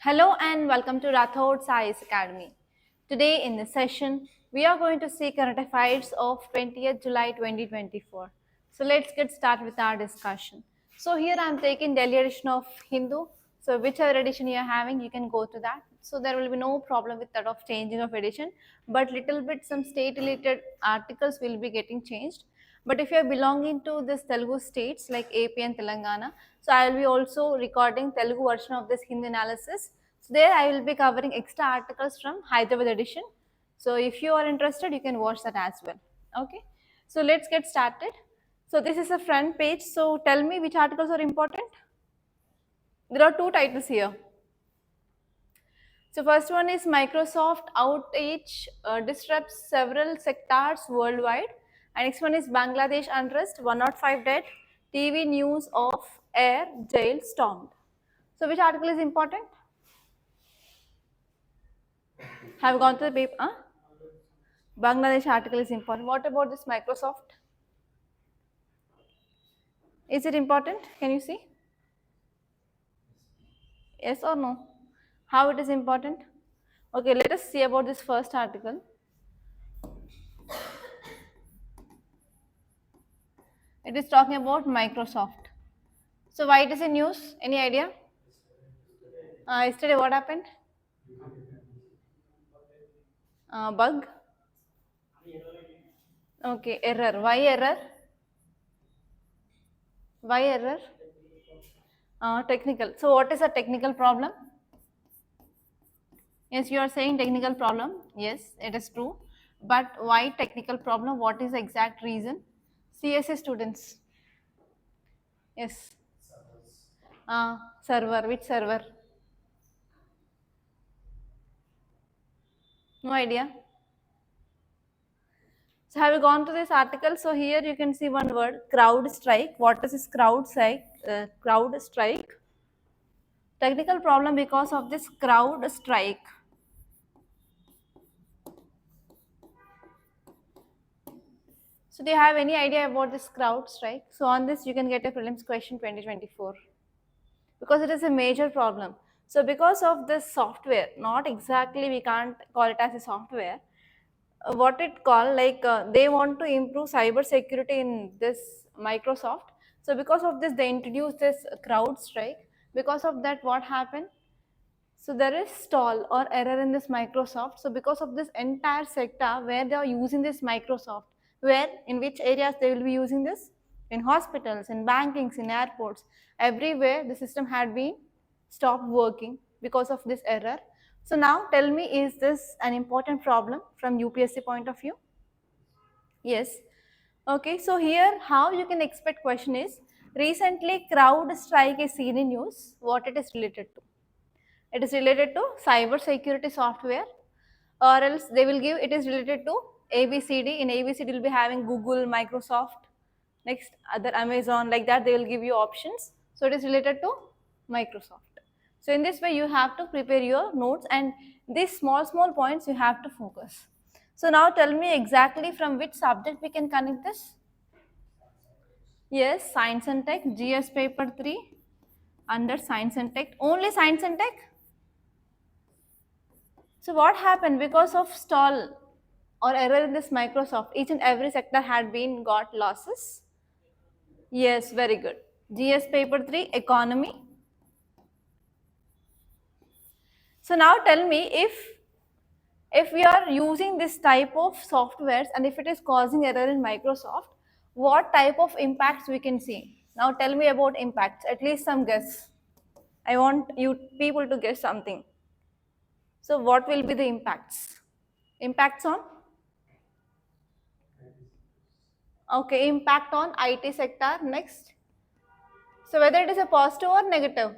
Hello and welcome to Rathods IAS Academy. Today in this session, we are going to see current affairs of 20th July 2024. So let's get started with our discussion. So here I am taking daily edition of Hindu. So whichever edition you are having, you can go to that. So there will be no problem with that of changing of edition, but little bit some state related articles will be getting changed. But if you are belonging to this Telugu states like AP and Telangana, so I will be also recording Telugu version of this Hindu analysis. So there I will be covering extra articles from Hyderabad edition. So if you are interested, you can watch that as well. Okay. So let's get started. So this is a front page. So tell me which articles are important. There are two titles here. So first one is Microsoft outage disrupts several sectors worldwide. And next one is Bangladesh unrest, 105 dead, TV news of air, jail stormed. So which article is important? Have gone to the paper? Huh? Bangladesh article is important. What about this Microsoft? Is it important? Can you see? Yes or no? How it is important? Okay, let us see about this first article. It is talking about Microsoft. So why it is in news? Any idea? Yesterday what happened? Bug? Okay, error. Why error? Why error? Technical. So what is a technical problem? Yes, you are saying technical problem. Yes, it is true. But why technical problem? What is the exact reason? CSA students. Yes. Server. Which server? No idea. So have you gone to this article? So here you can see one word, crowd strike. What is this crowd strike? Crowd strike. Technical problem because of this crowd strike. So do you have any idea about this crowd strike? So on this you can get a prelims question 2024 because it is a major problem. So because of this software, not exactly we can't call it as a software, what it called like they want to improve cyber security in this Microsoft. So because of this they introduced this crowd strike. Because of that what happened? So there is stall or error in this Microsoft. So because of this entire sector where they are using this Microsoft, where in which areas they will be using this? In hospitals, in bankings, in airports, everywhere the system had been stopped working because of this error. So now tell me, is this an important problem from UPSC point of view? Yes. Okay, so here how you can expect question is, recently crowd strike is seen in news, what it is related to? It is related to cyber security software, or else they will give it is related to ABCD. In ABCD will be having Google, Microsoft, next other Amazon, like that they will give you options. So it is related to Microsoft. So in this way you have to prepare your notes and these small points you have to focus. So now tell me exactly from which subject we can connect this. Yes, science and tech, GS paper 3 under science and tech, only science and tech. So what happened because of stall or error in this Microsoft? Each and every sector had been got losses. Yes, very good. GS paper 3 economy. So now tell me if we are using this type of softwares and if it is causing error in Microsoft, what type of impacts we can see? Now tell me about impacts, at least some guess. I want you people to guess something. So what will be the impacts? Impacts on? Okay, impact on IT sector. Next. So whether it is a positive or negative?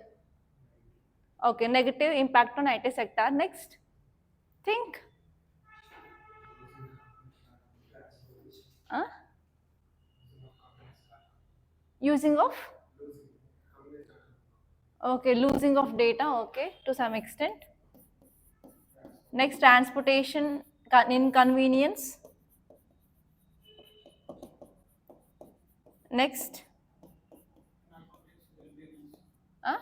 Okay, negative impact on IT sector. Next. Think. Huh? Using of? Okay, losing of data. Okay, to some extent. Next, transportation inconvenience. Next. Huh?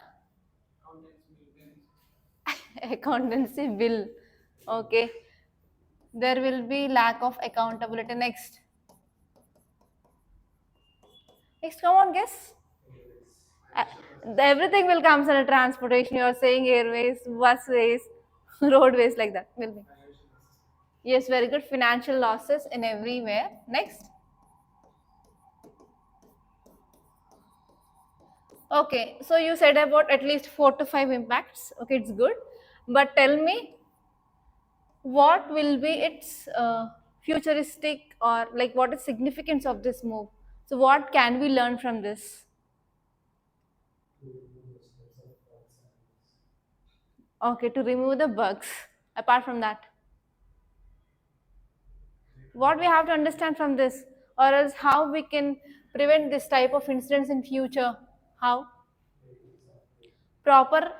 Accountancy will. Okay. There will be lack of accountability. Next. Next, come on, guess. Uh, Everything will come under transportation. You are saying airways, busways, roadways, like that. Will be. Yes, very good. Financial losses in everywhere. Next. Okay, so you said about at least 4 to 5 impacts. Okay, it's good. But tell me, what will be its futuristic, or like what is significance of this move? So what can we learn from this? Okay, to remove the bugs. Apart from that, what we have to understand from this, or else how we can prevent this type of incidents in future? How? Proper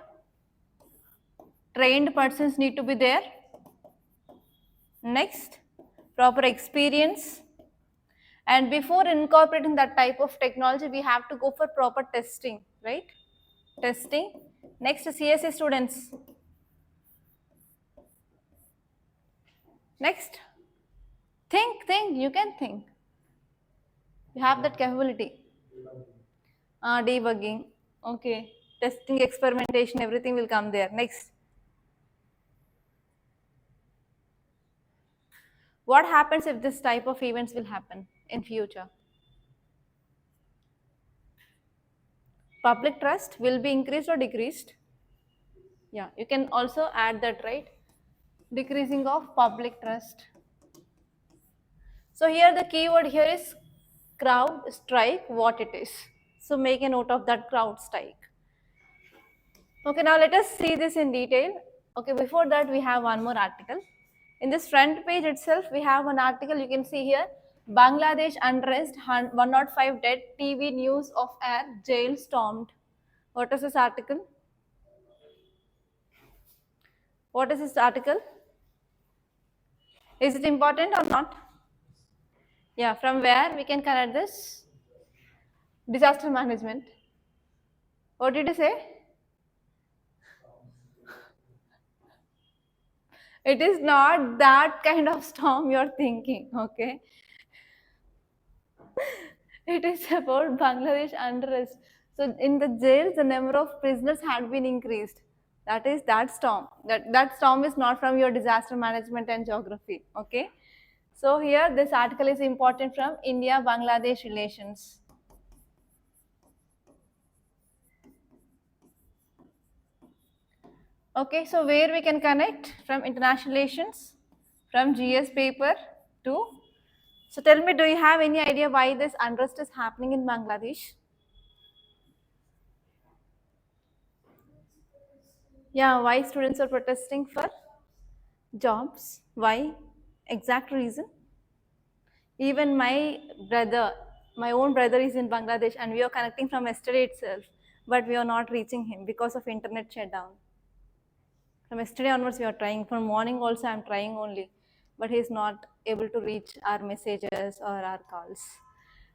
trained persons need to be there. Next, proper experience. And before incorporating that type of technology, we have to go for proper testing, right? Testing. Next, CSE students. Next, think, you can think. You have that capability. Debugging. Okay. Testing, experimentation, everything will come there. Next. What happens if this type of events will happen in future? Public trust will be increased or decreased? Yeah, you can also add that, right? Decreasing of public trust. So here the keyword here is crowd strike, what it is. So make a note of that, crowd strike. Okay, now let us see this in detail. Okay, before that we have one more article. In this front page itself, we have an article. You can see here, Bangladesh unrest, 105 dead, TV news of air, jail stormed. What is this article? What is this article? Is it important or not? Yeah, from where we can connect this? Disaster management. What did you say? It is not that kind of storm you're thinking, okay? It is about Bangladesh unrest. So in the jails, the number of prisoners had been increased. That is that storm. That storm is not from your disaster management and geography, okay? So here this article is important from India-Bangladesh relations. Okay, so where we can connect from international relations, from GS paper to. So tell me, do you have any idea why this unrest is happening in Bangladesh? Yeah, why students are protesting for jobs? Why? Exact reason? Even my own brother is in Bangladesh and we are connecting from yesterday itself, but we are not reaching him because of internet shutdown. From yesterday onwards we are trying, from morning also I am trying only, but he is not able to reach our messages or our calls.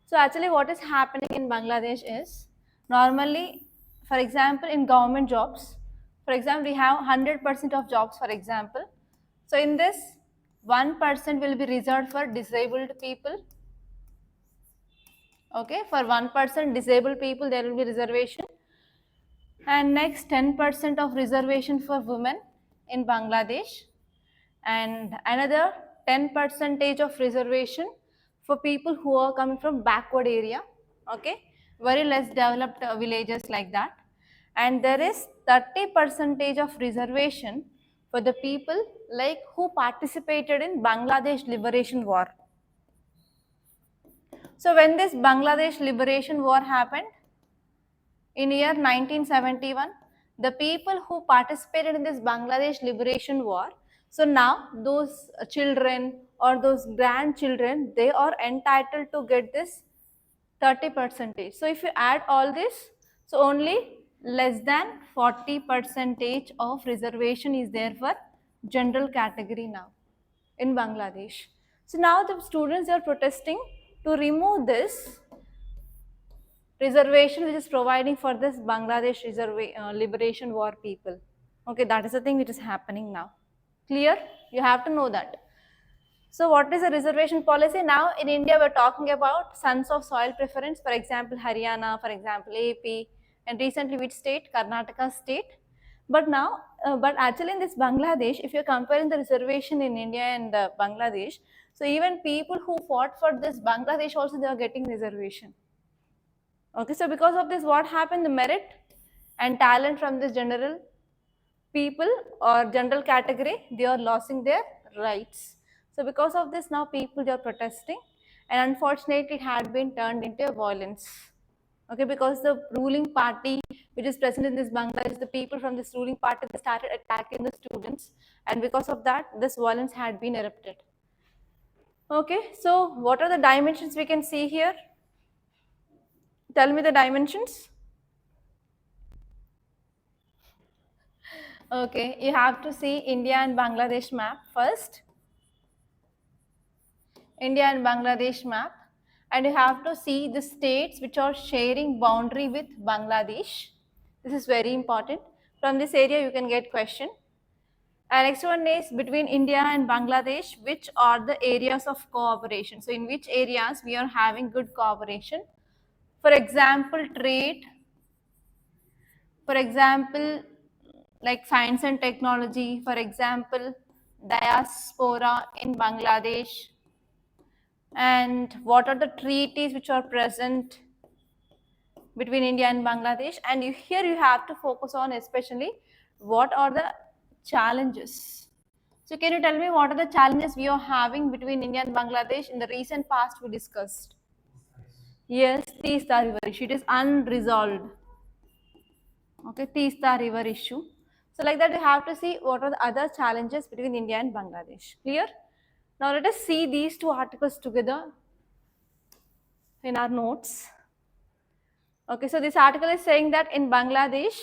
So actually what is happening in Bangladesh is, normally, for example, in government jobs, for example, we have 100% of jobs, for example. So in this, 1% will be reserved for disabled people. Okay, for 1% disabled people, there will be reservation. And next, 10% of reservation for women in Bangladesh. And another 10% of reservation for people who are coming from backward area, okay, very less developed villages like that. And there is 30% of reservation for the people like who participated in Bangladesh Liberation War. So when this Bangladesh Liberation War happened in year 1971, the people who participated in this Bangladesh Liberation War, so now those children or those grandchildren, they are entitled to get this 30%. So if you add all this, so only less than 40% of reservation is there for general category now in Bangladesh. So now the students are protesting to remove this reservation which is providing for this Bangladesh Liberation War people. Okay, that is the thing which is happening now. Clear? You have to know that. So what is the reservation policy? Now in India we're talking about sons of soil preference, for example Haryana, for example AP, and recently which state? Karnataka state. But now, but actually in this Bangladesh, if you're comparing the reservation in India and Bangladesh, so even people who fought for this Bangladesh also they are getting reservation. Okay, so because of this, what happened? The merit and talent from this general people or general category, they are losing their rights. So because of this, now people they are protesting, and unfortunately, it had been turned into violence. Okay, because the ruling party which is present in this Bangladesh, the people from this ruling party they started attacking the students, and because of that, this violence had been erupted. Okay, so what are the dimensions we can see here? Tell me the dimensions. Okay, you have to see India and Bangladesh map first. India and Bangladesh map, and you have to see the states which are sharing boundary with Bangladesh. This is very important. From this area you can get question. And next one is between India and Bangladesh, which are the areas of cooperation. So in which areas we are having good cooperation. For example, trade. For example, like science and technology. For example, diaspora in Bangladesh. And what are the treaties which are present between India and Bangladesh? And here you have to focus on especially what are the challenges. So can you tell me what are the challenges we are having between India and Bangladesh? In the recent past we discussed. Yes, Teesta River issue. It is unresolved. Okay, Teesta River issue. So like that you have to see what are the other challenges between India and Bangladesh. Clear? Now let us see these two articles together in our notes. Okay, so this article is saying that in Bangladesh,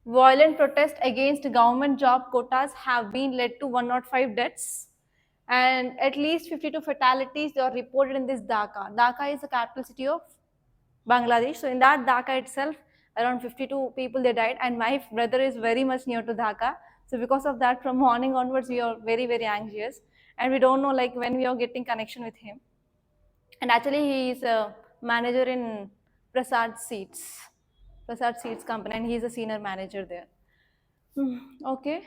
violent protests against government job quotas have been led to 105 deaths and at least 52 fatalities are reported in this Dhaka. Dhaka is the capital city of Bangladesh. So in that Dhaka itself, around 52 people they died, and my brother is very much near to Dhaka. So because of that, from morning onwards, we are very, very anxious, and we don't know like when we are getting connection with him. And actually, he is a manager in Prasad Seeds company, and he is a senior manager there. Okay.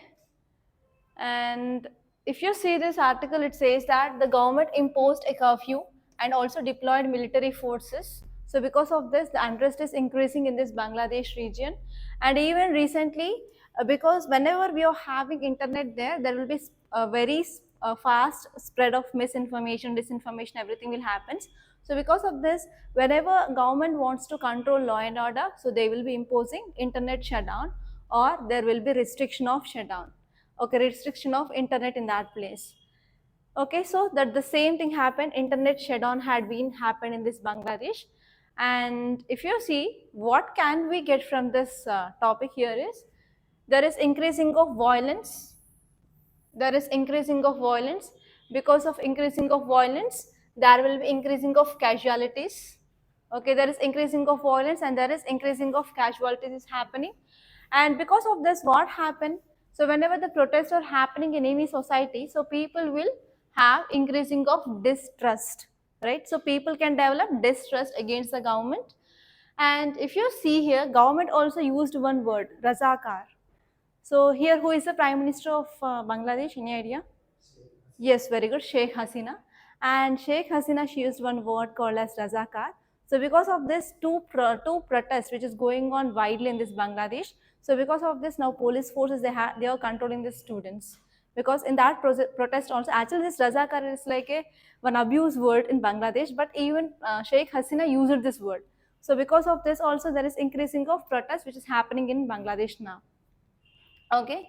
And if you see this article, it says that the government imposed a curfew and also deployed military forces. So because of this, the unrest is increasing in this Bangladesh region. And even recently, because whenever we are having internet there will be a very fast spread of misinformation, disinformation, everything will happen. So because of this, whenever government wants to control law and order, so they will be imposing internet shutdown, or there will be restriction of shutdown. Okay, restriction of internet in that place. Okay, so that the same thing happened, internet shutdown had been happened in this Bangladesh. And if you see what can we get from this topic here is, there is increasing of violence. There is increasing of violence. Because of increasing of violence, there will be increasing of casualties. Okay, there is increasing of violence and there is increasing of casualties is happening. And because of this, what happened? So whenever the protests are happening in any society, so people will have increasing of distrust, right? So people can develop distrust against the government. And if you see here, government also used one word, Razakar. So here, who is the Prime Minister of Bangladesh? Any idea? Yes, very good, Sheikh Hasina. And Sheikh Hasina, she used one word called as Razakar. So because of this two protests which is going on widely in this Bangladesh, so because of this now police forces they are controlling the students. Because in that protest also, actually this Razakar is like one abuse word in Bangladesh, but even Sheikh Hasina used this word. So because of this also there is increasing of protest which is happening in Bangladesh now. Okay.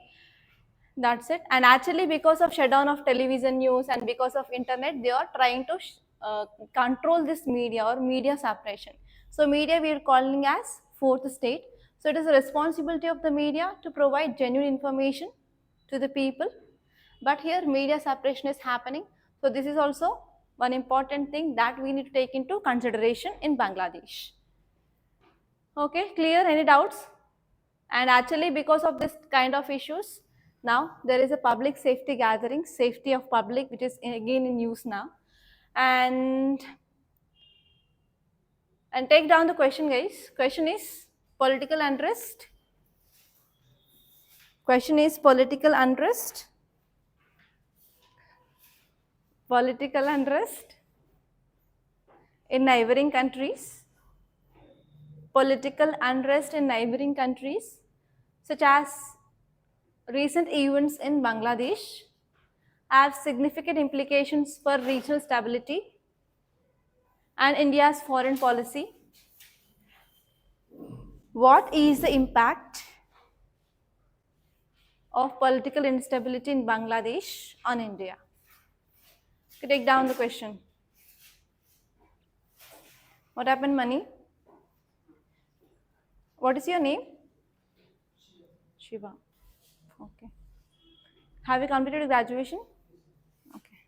That's it. And actually because of shutdown of television news and because of internet, they are trying to control this media or media suppression. So media we are calling as fourth state. So it is a responsibility of the media to provide genuine information to the people. But here media suppression is happening. So this is also one important thing that we need to take into consideration in Bangladesh. Okay, clear? Any doubts? And actually, because of this kind of issues, now there is a public safety gathering, safety of public, which is again in use now. And take down the question, guys. Question is political unrest. Question is political unrest. Political unrest in neighboring countries. Political unrest in neighboring countries, such as recent events in Bangladesh, have significant implications for regional stability and India's foreign policy. What is the impact of political instability in Bangladesh on India? Okay, take down the question. What happened, Mani? What is your name? Shiva. Okay. Have you completed graduation? Okay.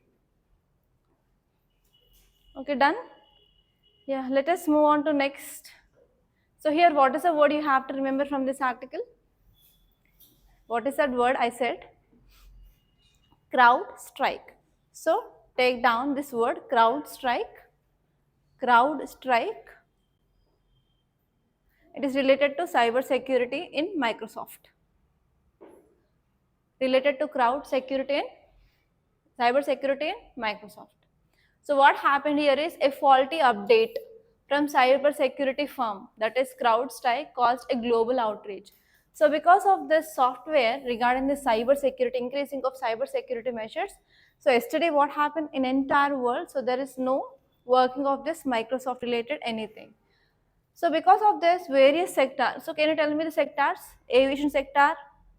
Okay, done? Yeah, let us move on to next. So here, what is the word you have to remember from this article? What is that word I said? Crowd strike. So take down this word, crowd strike. Crowd strike. It is related to cyber security in Microsoft. Related to crowd security and cyber security in Microsoft. So what happened here is a faulty update from cyber security firm, that is CrowdStrike, caused a global outrage. So because of this software regarding the cyber security, increasing of cyber security measures, so yesterday what happened in entire world, so there is no working of this Microsoft related anything. So because of this various sectors, so can you tell me the sectors? Aviation sector,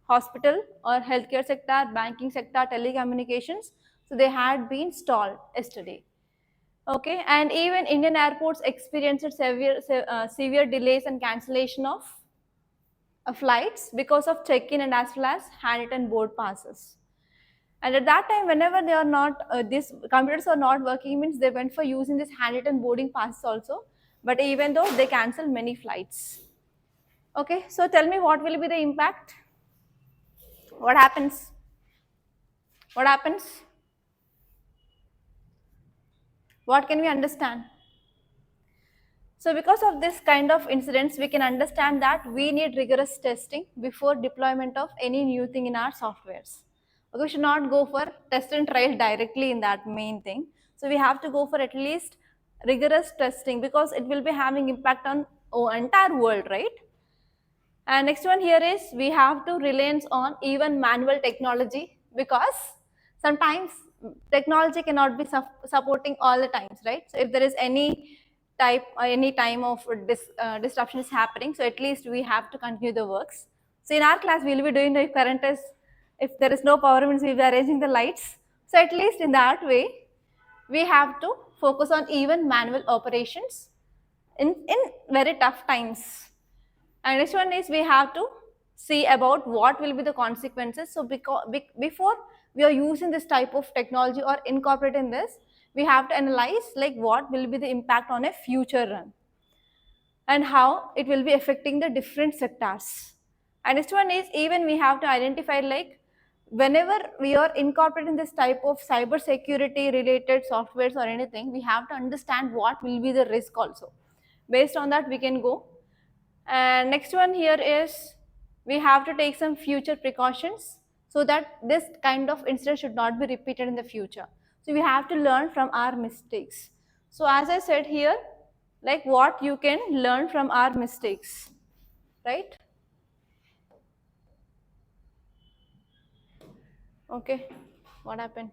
hospital or healthcare sector, banking sector, telecommunications, so they had been stalled yesterday. Okay, and even Indian airports experienced severe delays and cancellation of flights because of check-in and as well as handwritten board passes. And at that time, whenever they are not, these computers are not working, means they went for using this handwritten boarding passes also. But even though they cancel many flights. Okay, so tell me what will be the impact? What happens? What happens? What can we understand? So because of this kind of incidents, we can understand that we need rigorous testing before deployment of any new thing in our softwares. Okay, we should not go for test and trial directly in that main thing. So we have to go for at least rigorous testing because it will be having impact on entire world, right? And next one here is we have to reliance on even manual technology because sometimes technology cannot be supporting all the times, right? So if there is any type or any time of disruption is happening, so at least we have to continue the works. So in our class, we will be doing the current is, if there is no power means we will be arranging the lights. So at least in that way, we have to focus on even manual operations in very tough times. And next one is we have to see about what will be the consequences. So before we are using this type of technology or incorporating this, we have to analyze like what will be the impact on a future run and how it will be affecting the different sectors. And next one is even we have to identify like whenever we are incorporating this type of cyber security related softwares or anything, we have to understand what will be the risk also. Based on that, we can go. And next one here is we have to take some future precautions so that this kind of incident should not be repeated in the future. So we have to learn from our mistakes. So as I said here, like what you can learn from our mistakes, right? Okay, what happened?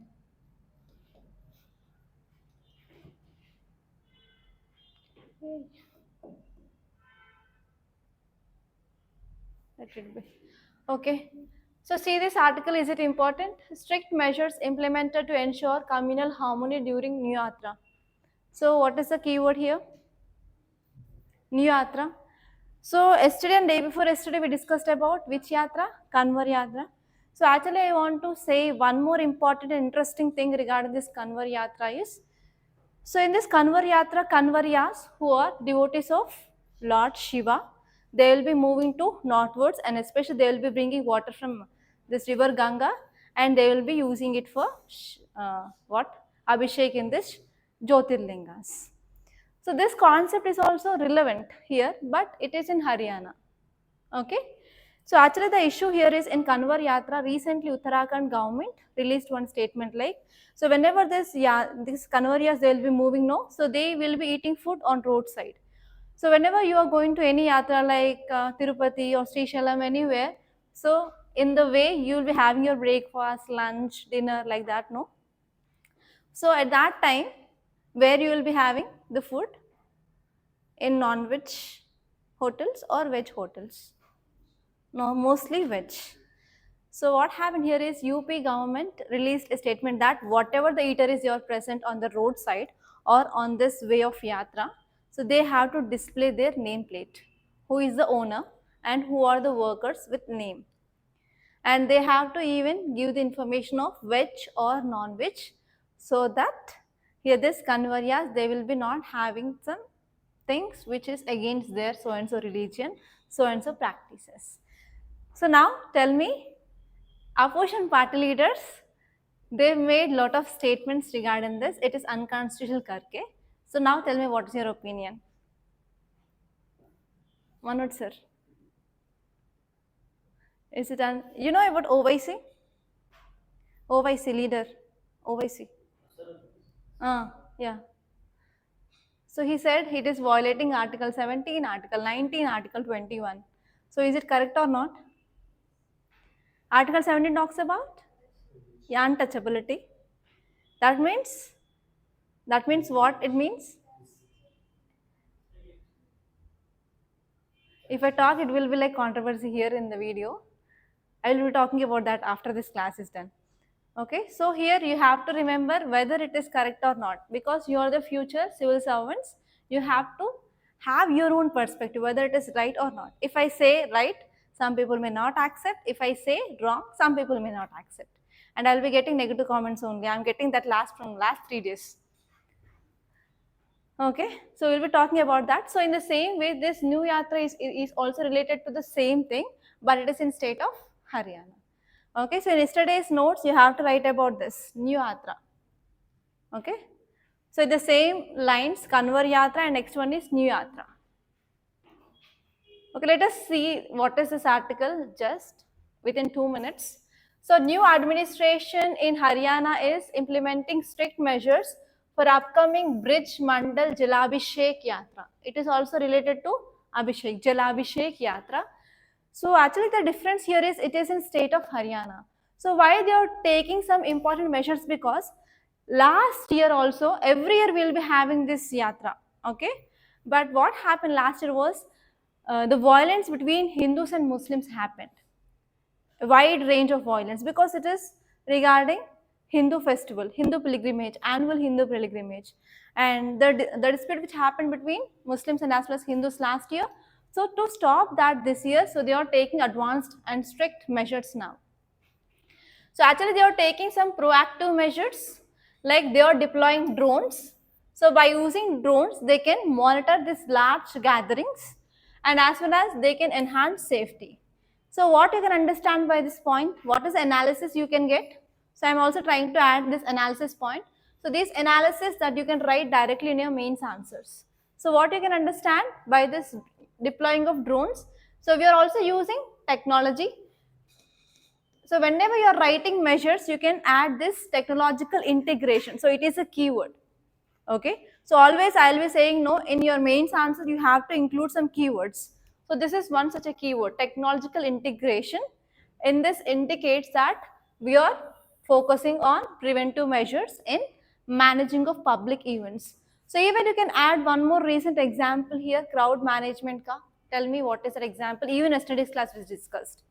Let it be. Okay. So see this article, is it important? Strict measures implemented to ensure communal harmony during New Yatra. So what is the keyword here? New Yatra. So yesterday and day before yesterday we discussed about which Yatra? Kanwar Yatra. So actually I want to say one more important and interesting thing regarding this Kanwar Yatra is, so in this Kanwar Yatra, Kanwaryas who are devotees of Lord Shiva, they will be moving to northwards, and especially they will be bringing water from this river Ganga, and they will be using it for what? Abhishek in this Jyotirlingas. So this concept is also relevant here, but it is in Haryana. Okay. So actually the issue here is in Kanwar Yatra, recently Uttarakhand government released one statement like, so whenever this Kanwariyas, they will be moving, no, so they will be eating food on roadside. So whenever you are going to any yatra like Tirupati or Sri Shalam, anywhere, so in the way you will be having your breakfast, lunch, dinner, like that, no. So at that time, where you will be having the food? In non-veg hotels or veg hotels? No, mostly veg. So what happened here is UP government released a statement that whatever the eateries you are present on the roadside or on this way of yatra, so they have to display their nameplate, who is the owner and who are the workers with name. And they have to even give the information of veg or non-veg, so that here this Kanwaryas, they will be not having some things which is against their so and so religion, so and so practices. So now tell me, opposition party leaders, they made lot of statements regarding this. It is unconstitutional karke. So now tell me, what is your opinion? Manoj sir, is it you know about OYC? OYC leader, OYC. Yeah. So he said it is violating Article 17, Article 19, Article 21. So is it correct or not? Article 17 talks about untouchability. That means what it means? If I talk, it will be like controversy here in the video. I will be talking about that after this class is done. Okay, so here you have to remember whether it is correct or not, because you are the future civil servants. You have to have your own perspective whether it is right or not. If I say right, some people may not accept. If I say wrong, some people may not accept. And I will be getting negative comments only. I am getting that from last 3 days. Okay, so we'll be talking about that. So in the same way, this new yatra is also related to the same thing, but it is in state of Haryana. Okay, so in yesterday's notes, you have to write about this new yatra. Okay, so the same lines, Kanwar Yatra, and next one is new yatra. Okay, let us see what is this article just within 2 minutes. So new administration in Haryana is implementing strict measures for upcoming Bridge Mandal Jalabhishek Yatra. It is also related to Abhishek, Jalabhishek Yatra. So actually the difference here is it is in state of Haryana. So why they are taking some important measures? Because last year also, every year we will be having this yatra, okay? But what happened last year was the violence between Hindus and Muslims happened. A wide range of violence, because it is regarding Hindu festival, Hindu pilgrimage, annual Hindu pilgrimage, and the dispute which happened between Muslims and as well as Hindus last year. So to stop that this year, so they are taking advanced and strict measures now. So actually they are taking some proactive measures, like they are deploying drones. So by using drones, they can monitor these large gatherings, and as well as they can enhance safety. So what you can understand by this point, what is the analysis you can get? So I am also trying to add this analysis point. So this analysis that you can write directly in your mains answers. So what you can understand by this deploying of drones, so we are also using technology. So whenever you are writing measures, you can add this technological integration. So it is a keyword. Okay. So always I will be saying, no, in your mains answer you have to include some keywords. So this is one such a keyword, technological integration. In this indicates that we are focusing on preventive measures in managing of public events. So even you can add one more recent example here, crowd management ka. Tell me what is that example. Even yesterday's class was discussed.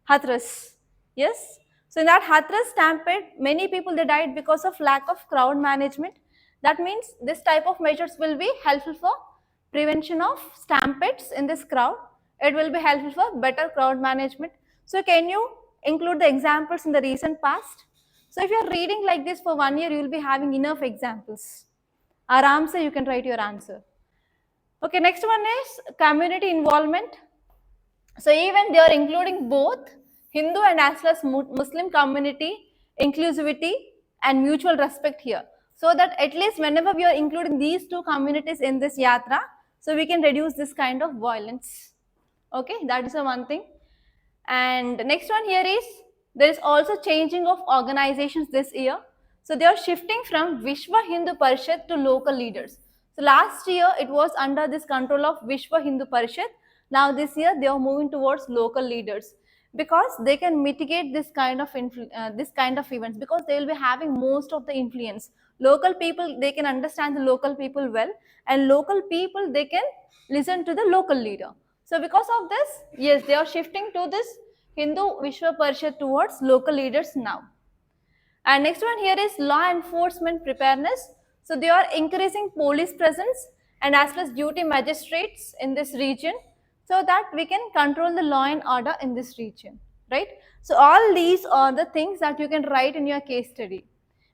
Hathras. Yes. So in that Hathras stampede, many people they died because of lack of crowd management. That means this type of measures will be helpful for prevention of stampedes in this crowd. It will be helpful for better crowd management. So can you include the examples in the recent past? So if you are reading like this for 1 year, you will be having enough examples. Aram se you can write your answer. Okay, next one is community involvement. So even they are including both Hindu and as well as Muslim community inclusivity and mutual respect here. So that at least whenever we are including these two communities in this yatra, so we can reduce this kind of violence. Okay, that is the one thing. And next one here is there is also changing of organizations this year. So they are shifting from Vishwa Hindu Parishad to local leaders. So last year it was under this control of Vishwa Hindu Parishad. Now this year they are moving towards local leaders because they can mitigate this kind of this kind of events, because they will be having most of the influence. Local people, they can understand the local people well, and local people, they can listen to the local leader. So because of this, yes, they are shifting to this Hindu Vishwa Parishad towards local leaders now. And next one here is law enforcement preparedness. So they are increasing police presence and as well as duty magistrates in this region, so that we can control the law and order in this region, right? So all these are the things that you can write in your case study.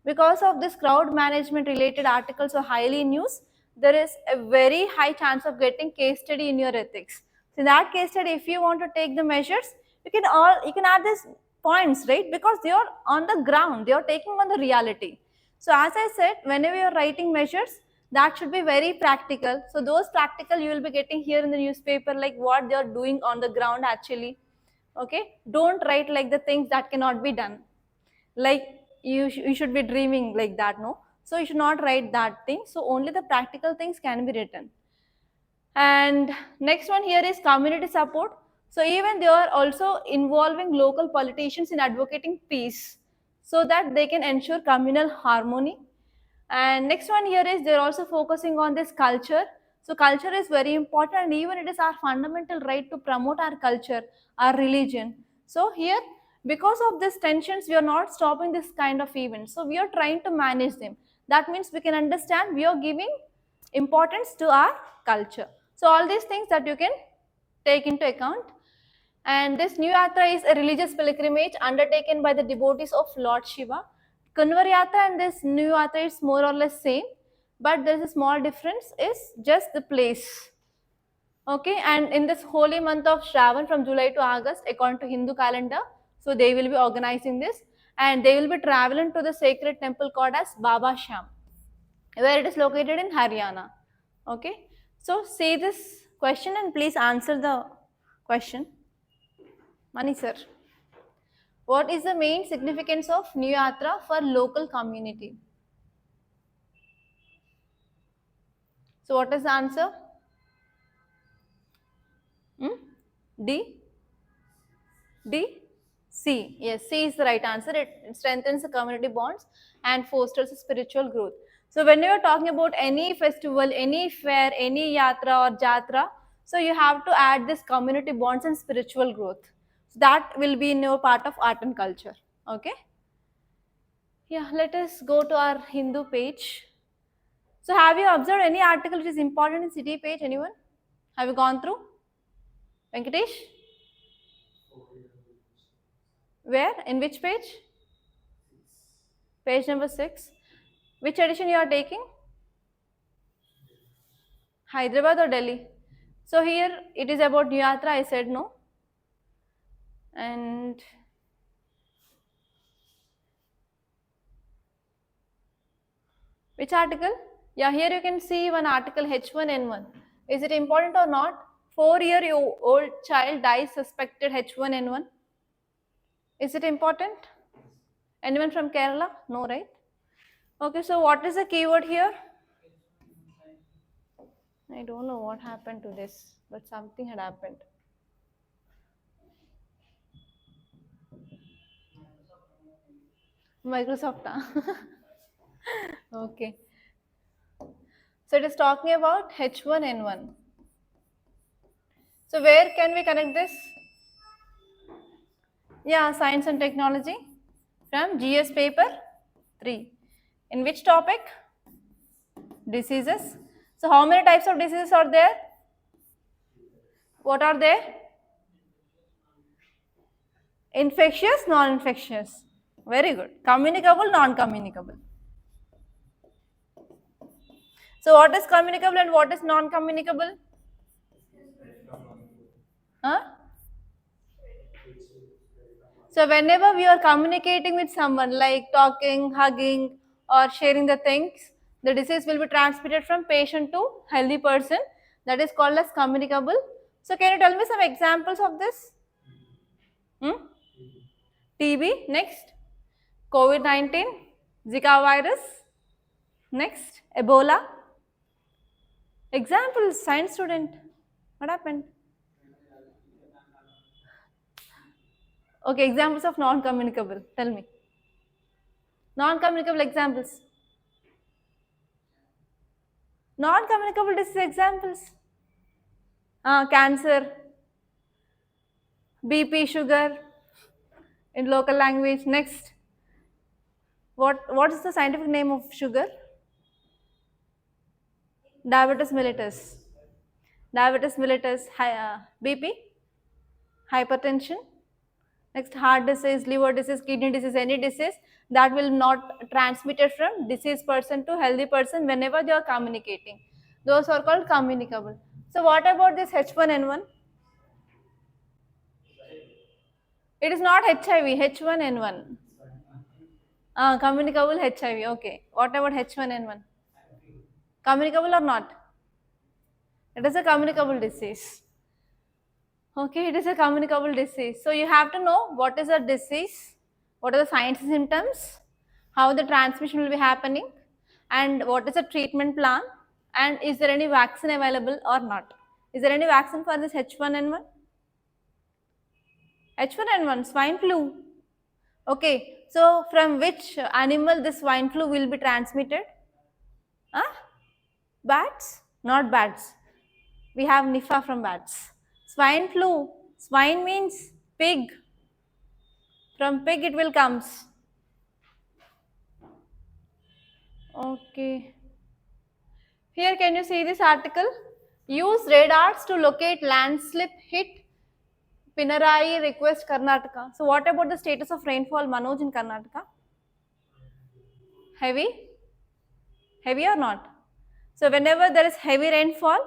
Because of this crowd management related articles or highly news, there is a very high chance of getting case study in your ethics. So in that case study, if you want to take the measures, you can add this points, right? Because they are on the ground, they are taking on the reality. So as I said, whenever you are writing measures, that should be very practical. So those practical you will be getting here in the newspaper, like what they are doing on the ground actually. Okay, don't write like the things that cannot be done, like you should be dreaming like that, no? So you should not write that thing. So only the practical things can be written. And next one here is community support. So even they are also involving local politicians in advocating peace, so that they can ensure communal harmony. And next one here is they're also focusing on this culture. So culture is very important, and even it is our fundamental right to promote our culture, our religion. So here, because of these tensions, we are not stopping this kind of events. So we are trying to manage them. That means we can understand we are giving importance to our culture. So all these things that you can take into account. And this new yatra is a religious pilgrimage undertaken by the devotees of Lord Shiva. Kanwar Yatra and this new yatra is more or less same, but there is a small difference, is just the place. Okay, and in this holy month of Shravan from July to August, according to Hindu calendar, so they will be organizing this, and they will be traveling to the sacred temple called as Baba Sham, where it is located in Haryana. Okay, so see this question and please answer the question. Mani sir, what is the main significance of New Yatra for local community? So what is the answer? Hmm? D? D? C. Yes, C is the right answer. It strengthens the community bonds and fosters spiritual growth. So when you are talking about any festival, any fair, any yatra or jatra, so you have to add this community bonds and spiritual growth. So that will be in your part of art and culture. Okay. Yeah, let us go to our Hindu page. So have you observed any article which is important in city page? Anyone? Have you gone through? Venkatesh? Where? In which page? Page number 6. Which edition you are taking? Hyderabad or Delhi? So here it is about New Yatra, I said no. And which article? Yeah, here you can see one article H1N1. Is it important or not? 4-year-old child dies suspected H1N1. Is it important? Anyone from Kerala? No, right? Okay, so what is the keyword here? I don't know what happened to this, but something had happened. Microsoft. Okay. So it is talking about H1N1. So where can we connect this? Yeah, science and technology from GS paper 3. In which topic? Diseases. So how many types of diseases are there? What are they? Infectious, non-infectious. Very good. Communicable, non-communicable. So what is communicable and what is non-communicable? Huh? So whenever we are communicating with someone, like talking, hugging, or sharing the things, the disease will be transmitted from patient to healthy person. That is called as communicable. So can you tell me some examples of this? TB, next. COVID-19, Zika virus, next. Ebola. Examples, science student. What happened? Okay, examples of non-communicable. Tell me. Non-communicable examples. Non-communicable disease examples. Cancer, BP, sugar, in local language. Next. What is the scientific name of sugar? Diabetes mellitus. Diabetes mellitus, BP, hypertension. Next, heart disease, liver disease, kidney disease, any disease that will not transmitted from diseased person to healthy person whenever they are communicating. Those are called communicable. So what about this H1N1? It is not HIV, H1N1. Communicable HIV, okay. What about H1N1? Communicable or not? It is a communicable disease. Okay, it is a communicable disease. So you have to know what is a disease, what are the signs and symptoms, how the transmission will be happening, and what is the treatment plan, and is there any vaccine available or not. Is there any vaccine for this H1N1? H1N1, swine flu. Okay, so from which animal this swine flu will be transmitted? Bats? Not bats. We have Nipah from bats. Swine flu. Swine means pig. From pig it will comes. Okay. Here can you see this article? Use radars to locate landslip hit Pinarayi request Karnataka. So what about the status of rainfall, Manoj, in Karnataka? Heavy? Heavy or not? So whenever there is heavy rainfall,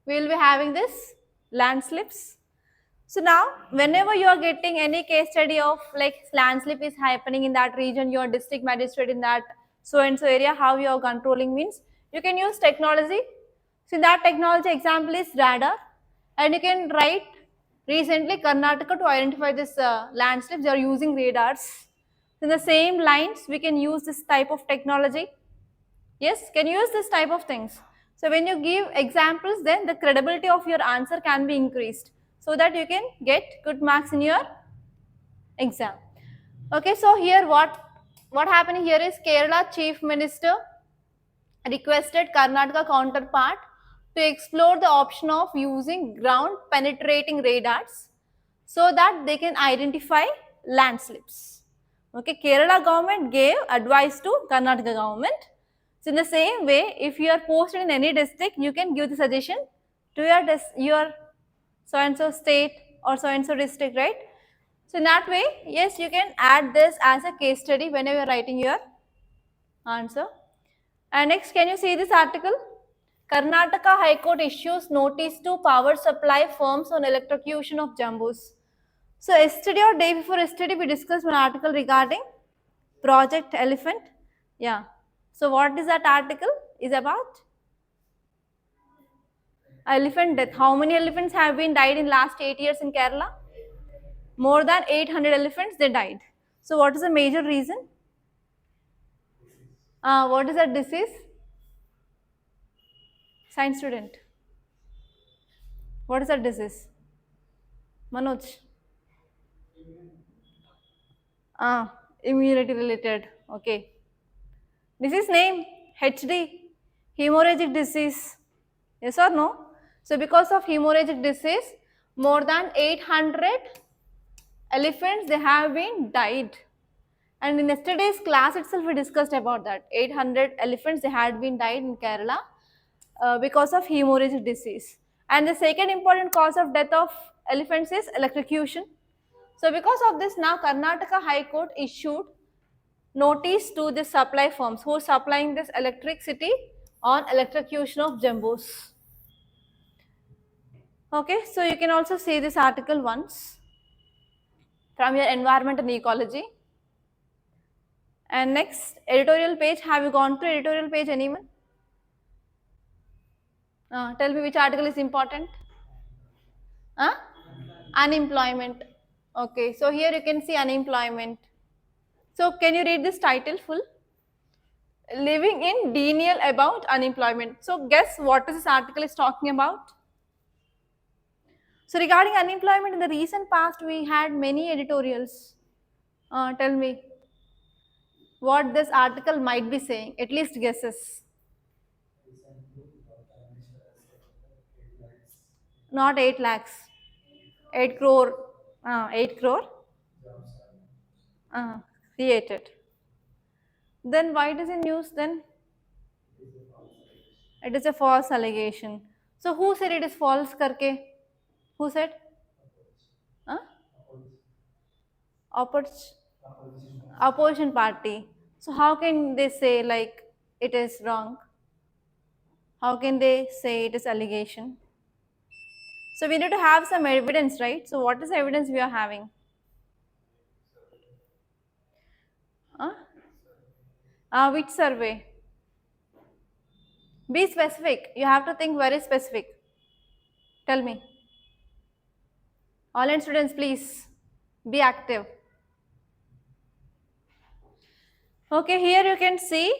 we will be having this landslips. So now, whenever you are getting any case study of like landslip is happening in that region, your district magistrate in that so and so area, how you are controlling means you can use technology. So that technology example is radar, and you can write recently Karnataka to identify this landslips. They are using radars. In the same lines, we can use this type of technology. Yes, can use this type of things. So when you give examples, then the credibility of your answer can be increased so that you can get good marks in your exam. Okay, so here what happening here is Kerala Chief Minister requested Karnataka counterpart to explore the option of using ground penetrating radars so that they can identify landslips. Okay, Kerala government gave advice to Karnataka government. So in the same way, if you are posted in any district, you can give the suggestion to your so-and-so state or so-and-so district, right? So in that way, yes, you can add this as a case study whenever you are writing your answer. And next, can you see this article? Karnataka High Court issues notice to power supply firms on electrocution of jumbos. So yesterday or day before yesterday, we discussed one article regarding Project Elephant. Yeah. So what is that article is about? Elephant death. How many elephants have been died in last 8 years in Kerala? More than 800 elephants they died. So what is the major reason? What is that disease? Science student. What is that disease? Manoj. Immunity related. Okay. Disease name HD. Hemorrhagic disease. Yes or no? So because of hemorrhagic disease, more than 800 elephants they have been died. And in yesterday's class itself we discussed about that. 800 elephants they had been died in Kerala because of hemorrhagic disease. And the second important cause of death of elephants is electrocution. So because of this, now Karnataka High Court issued notice to the supply firms who are supplying this electricity on electrocution of jumbos. Okay, so you can also see this article once. from your environment and ecology. And next, editorial page. Have you gone to editorial page, anyone? Tell me which article is important. Unemployment. Okay, so here you can see unemployment. So can you read this title full? Living in denial about unemployment. So guess what this article is talking about? So regarding unemployment, in the recent past we had many editorials. Tell me what this article might be saying, at least guesses. Not 8 lakhs, 8 crore, 8 crore created. Then why it is in news then? It is a false allegation. So who said it is false karke? Who said? Opposition party. So how can they say like it is wrong? How can they say it is allegation? So we need to have some evidence, right? So what is the evidence we are having? Which survey? Be specific. You have to think very specific. Tell me. All students, please be active. Okay, here you can see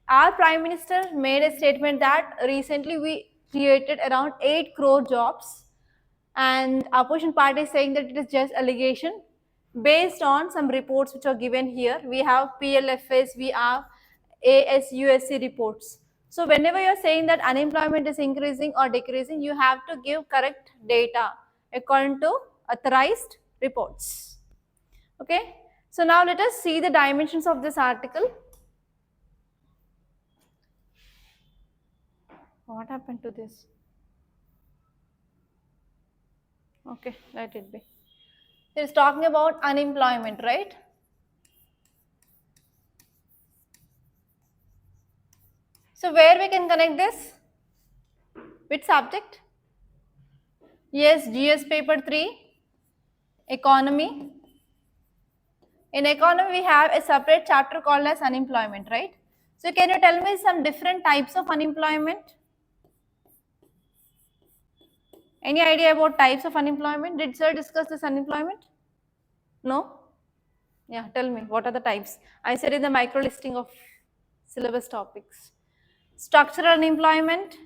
our Prime Minister made a statement that recently we created around 8 crore jobs, and opposition party is saying that it is just allegation based on some reports which are given here. We have PLFS, we have ASUSC reports. So whenever you are saying that unemployment is increasing or decreasing, you have to give correct data according to authorized reports. Okay, so now let us see the dimensions of this article. What happened to this? Okay, let it be. It is talking about unemployment, right? So where we can connect this? Which subject? Yes, GS paper 3, economy. In economy, we have a separate chapter called as unemployment, right? So can you tell me some different types of unemployment? Any idea about types of unemployment? Did sir discuss this unemployment? No? Yeah, tell me, what are the types? I said in the micro listing of syllabus topics. Structural unemployment,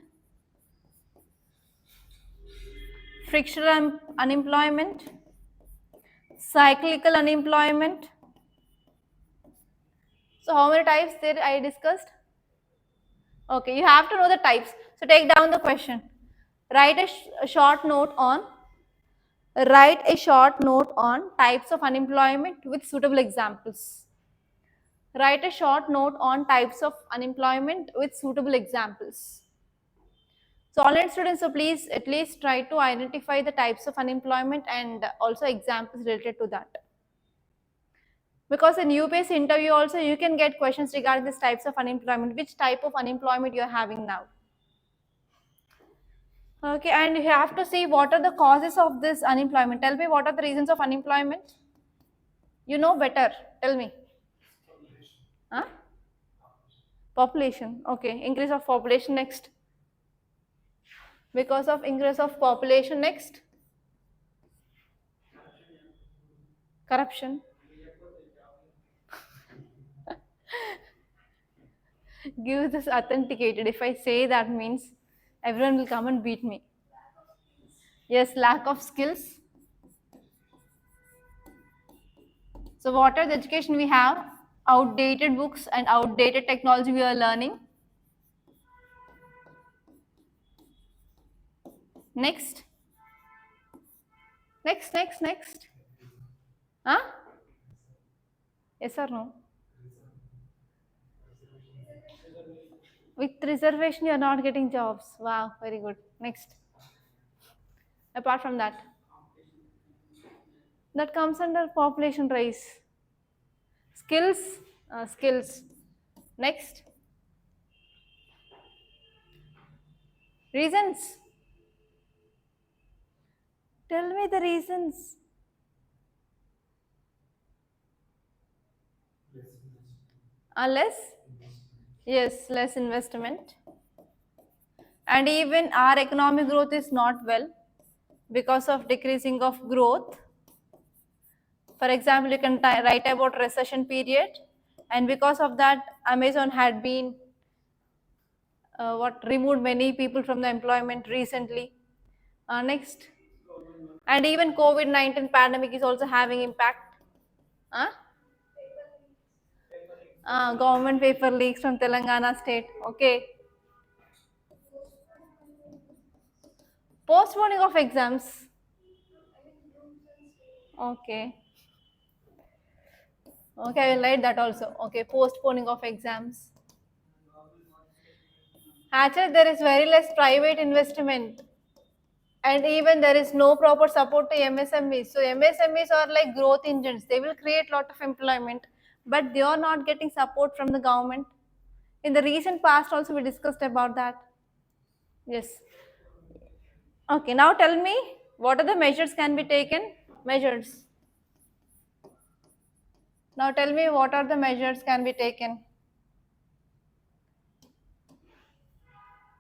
frictional unemployment, cyclical unemployment. So how many types did I discussed? Okay, you have to know the types. So take down the question. Write a short note on types of unemployment with suitable examples. Write a short note on types of unemployment with suitable examples. So online students, so please at least try to identify the types of unemployment and also examples related to that. Because in UPSC interview also you can get questions regarding these types of unemployment, which type of unemployment you are having now. Okay, and you have to see what are the causes of this unemployment. Tell me what are the reasons of unemployment? You know better, tell me. Population, okay, increase of population next. Because of increase of population next. Corruption. Give this authenticated. If I say that means everyone will come and beat me. Yes, lack of skills. So what are the education we have? Outdated books and outdated technology we are learning. Next. Next. Yes or no? With reservation you are not getting jobs. Wow, very good. Next. Apart from that. That comes under population rise. Skills. Next. Reasons. Tell me the reasons. Less? Yes, less investment. And even our economic growth is not well because of decreasing of growth. For example, you can write about recession period, and because of that, Amazon had been removed many people from the employment recently. Next, and even COVID-19 pandemic is also having impact. Huh? Government paper leaks from Telangana state. Okay. Postponing of exams. Okay. Okay, I will write that also. Okay, postponing of exams. Actually, there is very less private investment, and even there is no proper support to MSMEs. So MSMEs are like growth engines. They will create lot of employment, but they are not getting support from the government. In the recent past also we discussed about that. Yes. Okay, now tell me what are the measures can be taken? Measures. Now tell me what are the measures can be taken?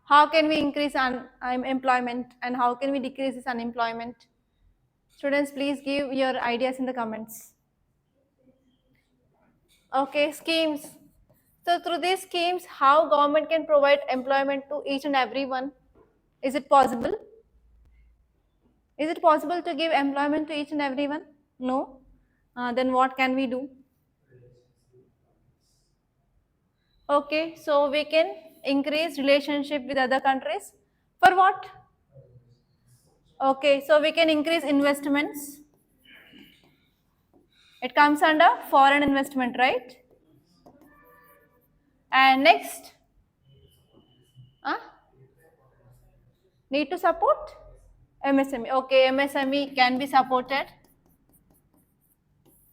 How can we increase employment and how can we decrease this unemployment? Students, please give your ideas in the comments. Okay, schemes. So through these schemes, how government can provide employment to each and everyone? Is it possible? Is it possible to give employment to each and everyone? No. Then what can we do? Okay, so we can increase relationship with other countries. For what? Okay, so we can increase investments. It comes under foreign investment, right? And next, need to support MSME. Okay, MSME can be supported.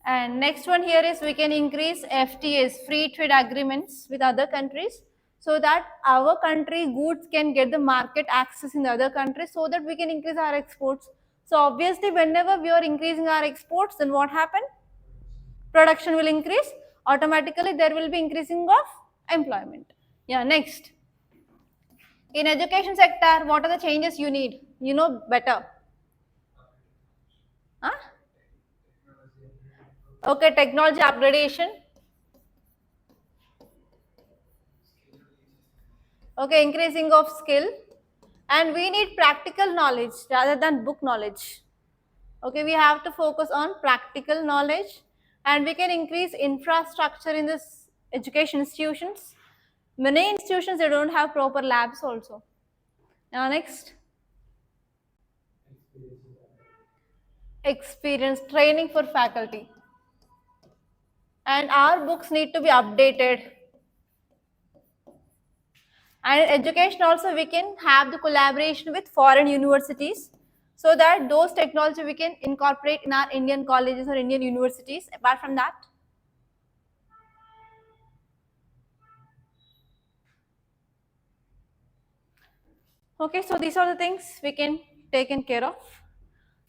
And next one here is we can increase FTAs, free trade agreements with other countries, so that our country goods can get the market access in the other countries, so that we can increase our exports. So obviously whenever we are increasing our exports, then what happen? Production will increase, automatically there will be increasing of employment. Yeah, next. In education sector, what are the changes you need? You know better. Huh? Okay, technology upgradation. Okay, increasing of skill. And we need practical knowledge rather than book knowledge. Okay, we have to focus on practical knowledge, and we can increase infrastructure in this education institutions. Many institutions, they don't have proper labs also. Now next. Experience training for faculty. And our books need to be updated. And in education also we can have the collaboration with foreign universities, so that those technology we can incorporate in our Indian colleges or Indian universities. Apart from that, okay, so these are the things we can taken care of.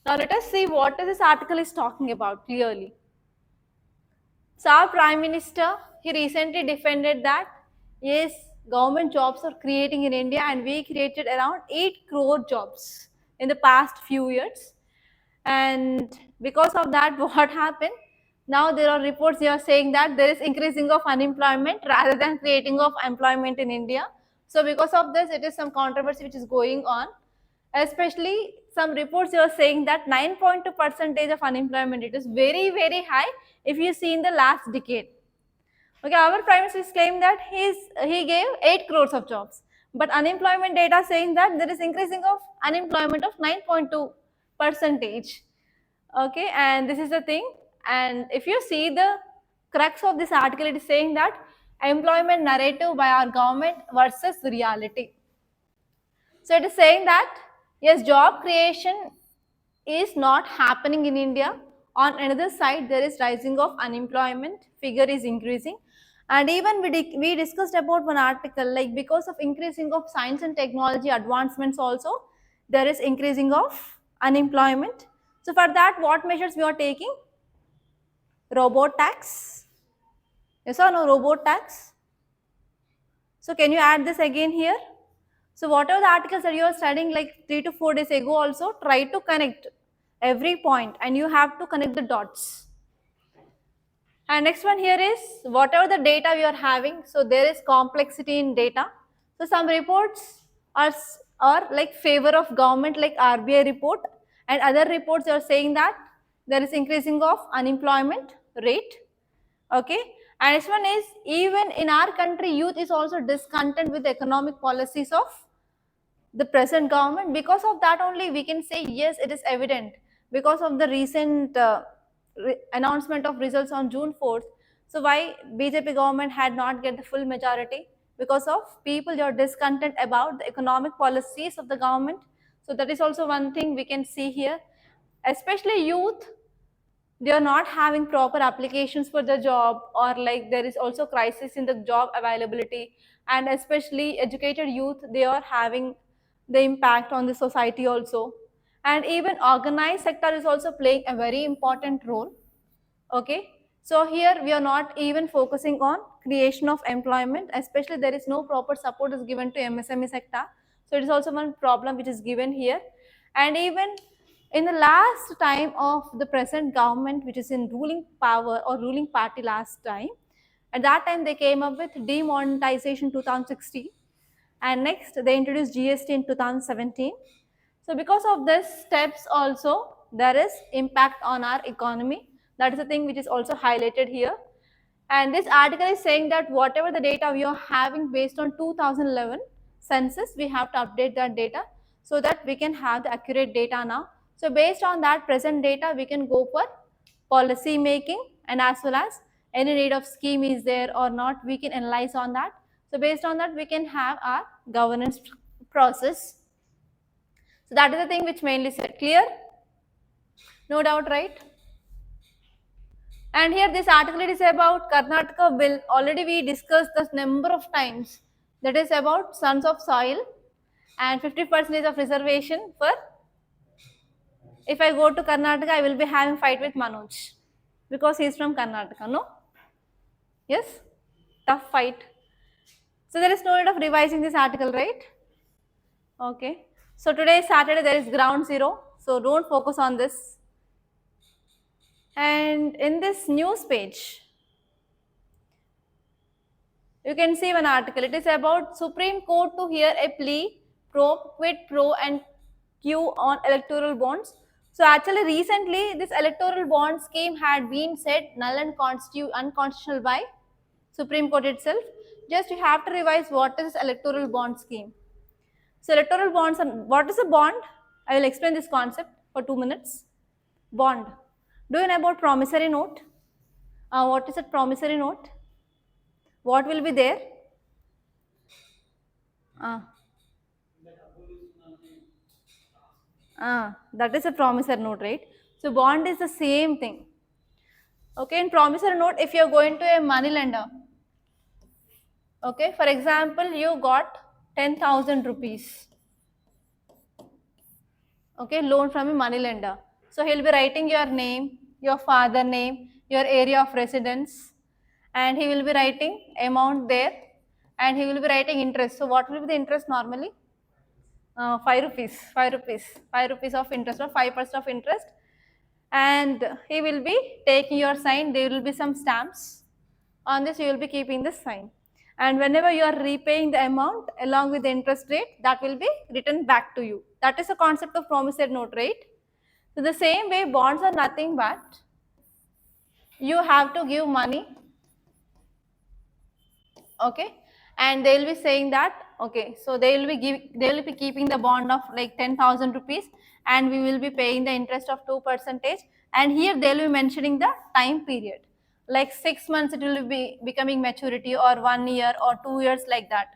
Now let us see what this article is talking about clearly. So our Prime Minister, he recently defended that yes, government jobs are creating in India, and we created around 8 crore jobs in the past few years. And because of that, what happened? Now there are reports here saying that there is increasing of unemployment rather than creating of employment in India. So because of this, it is some controversy which is going on. Especially some reports here are saying that 9.2% of unemployment, it is very, very high if you see in the last decade. Okay, our Prime Minister is claiming that he gave 8 crores of jobs, but unemployment data saying that there is increasing of unemployment of 9.2 percentage. Okay, and this is the thing. And if you see the crux of this article, it is saying that employment narrative by our government versus reality. So it is saying that yes, job creation is not happening in India. On another side, there is rising of unemployment, figure is increasing. And even we discussed about one article, like because of increasing of science and technology advancements also, there is increasing of unemployment. So for that, what measures we are taking? Robot tax, Yes or no? Robot tax. So can you add this again here? So whatever the articles that you are studying like 3 to 4 days ago also, try to connect every point and you have to connect the dots. And next one here is whatever the data we are having. So there is complexity in data. So some reports are like favor of government like RBI report, and other reports are saying that there is increasing of unemployment rate. Okay. And next one is even in our country youth is also discontent with the economic policies of the present government. Because of that only we can say yes, it is evident because of the recent announcement of results on June 4th. So why BJP government had not get the full majority? Because of people they are discontent about the economic policies of the government. So that is also one thing we can see here. Especially youth, they are not having proper applications for the job, or like there is also crisis in the job availability, and especially educated youth, they are having the impact on the society also. And even organized sector is also playing a very important role. Okay, so here we are not even focusing on creation of employment, especially there is no proper support is given to MSME sector. So it is also one problem which is given here. And even in the last time of the present government which is in ruling power or ruling party last time, at that time they came up with demonetization 2016, and next they introduced GST in 2017. So because of this steps also there is impact on our economy. That is the thing which is also highlighted here. And this article is saying that whatever the data we are having based on 2011 census, we have to update that data so that we can have the accurate data now. So based on that present data, we can go for policy making, and as well as any need of scheme is there or not, we can analyze on that. So based on that, we can have our governance process. So that is the thing which mainly said. Clear? No doubt, right? And here this article it is about Karnataka bill. Already we discussed this number of times. That is about sons of soil and 50% of reservation for. If I go to Karnataka, I will be having fight with Manoj because he is from Karnataka. No? Yes? Tough fight. So there is no need of revising this article, right? Okay. So today is Saturday, there is ground zero. So don't focus on this. And in this news page, you can see one article. It is about Supreme Court to hear a plea, quid pro and quo on electoral bonds. So actually recently this electoral bond scheme had been said null and unconstitutional by Supreme Court itself. Just you have to revise what is electoral bond scheme. So electoral bonds, what is a bond? I will explain this concept for 2 minutes. Bond. Do you know about promissory note? What is a promissory note? What will be there? That is a promissory note, right? So bond is the same thing. Okay, in promissory note, if you are going to a money lender, okay, for example, you got 10,000 rupees, okay, loan from a money lender. So he'll be writing your name, your father name, your area of residence, and he will be writing amount there, and he will be writing interest. So what will be the interest normally? 5 rupees, 5 rupees, 5 rupees of interest or 5% of interest. And he will be taking your sign. There will be some stamps. On this you will be keeping this sign. And whenever you are repaying the amount along with the interest rate, that will be written back to you. That is the concept of promissory note, right? So the same way bonds are nothing but you have to give money, okay, and they will be saying that, okay, so they will be keeping the bond of like 10,000 rupees, and we will be paying the interest of 2%, and here they will be mentioning the time period, like 6 months it will be becoming maturity, or 1 year or 2 years, like that.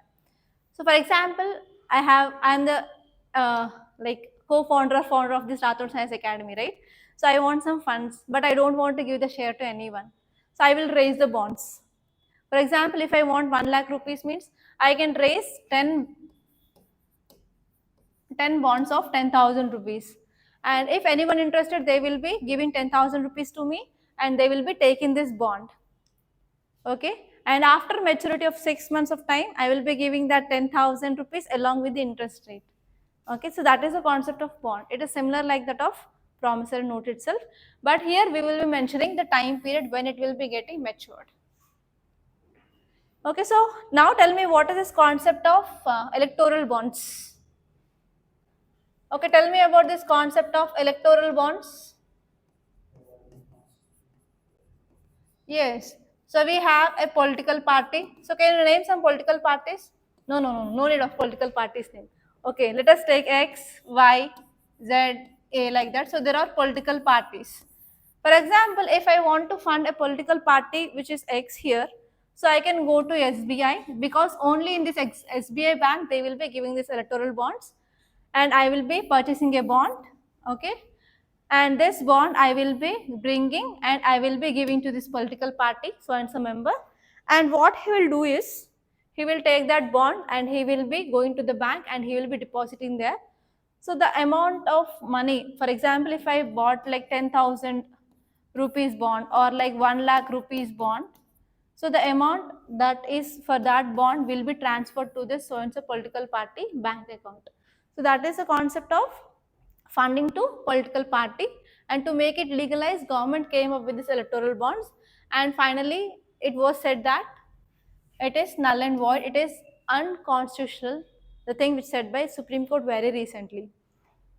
So for example, I am the like co-founder or founder of this Rathods Science Academy, right? So I want some funds, but I don't want to give the share to anyone. So I will raise the bonds. For example, if I want 1 lakh rupees means I can raise 10 bonds of 10,000 rupees. And if anyone interested, they will be giving 10,000 rupees to me, and they will be taking this bond. Okay, and after maturity of 6 months of time, I will be giving that 10,000 rupees along with the interest rate. Okay, so that is the concept of bond. It is similar like that of promissory note itself, but here we will be mentioning the time period when it will be getting matured. Okay, so now tell me, what is this concept of electoral bonds? Okay, tell me about this concept of electoral bonds. Yes. So we have a political party. So can you name some political parties? No, no, no, no need of political parties name. Okay, let us take X, Y, Z, A like that. So there are political parties. For example, if I want to fund a political party which is X here, so I can go to SBI, because only in this SBI bank they will be giving this electoral bonds, and I will be purchasing a bond. Okay, and this bond I will be bringing and I will be giving to this political party, so and so member. And what he will do is, he will take that bond and he will be going to the bank and he will be depositing there. So the amount of money, for example, if I bought like 10,000 rupees bond or like 1 lakh rupees bond, so the amount that is for that bond will be transferred to this so and so political party bank account. So that is the concept of funding to political party. And to make it legalized, government came up with this electoral bonds, and finally it was said that it is null and void, it is unconstitutional, the thing which said by Supreme Court very recently.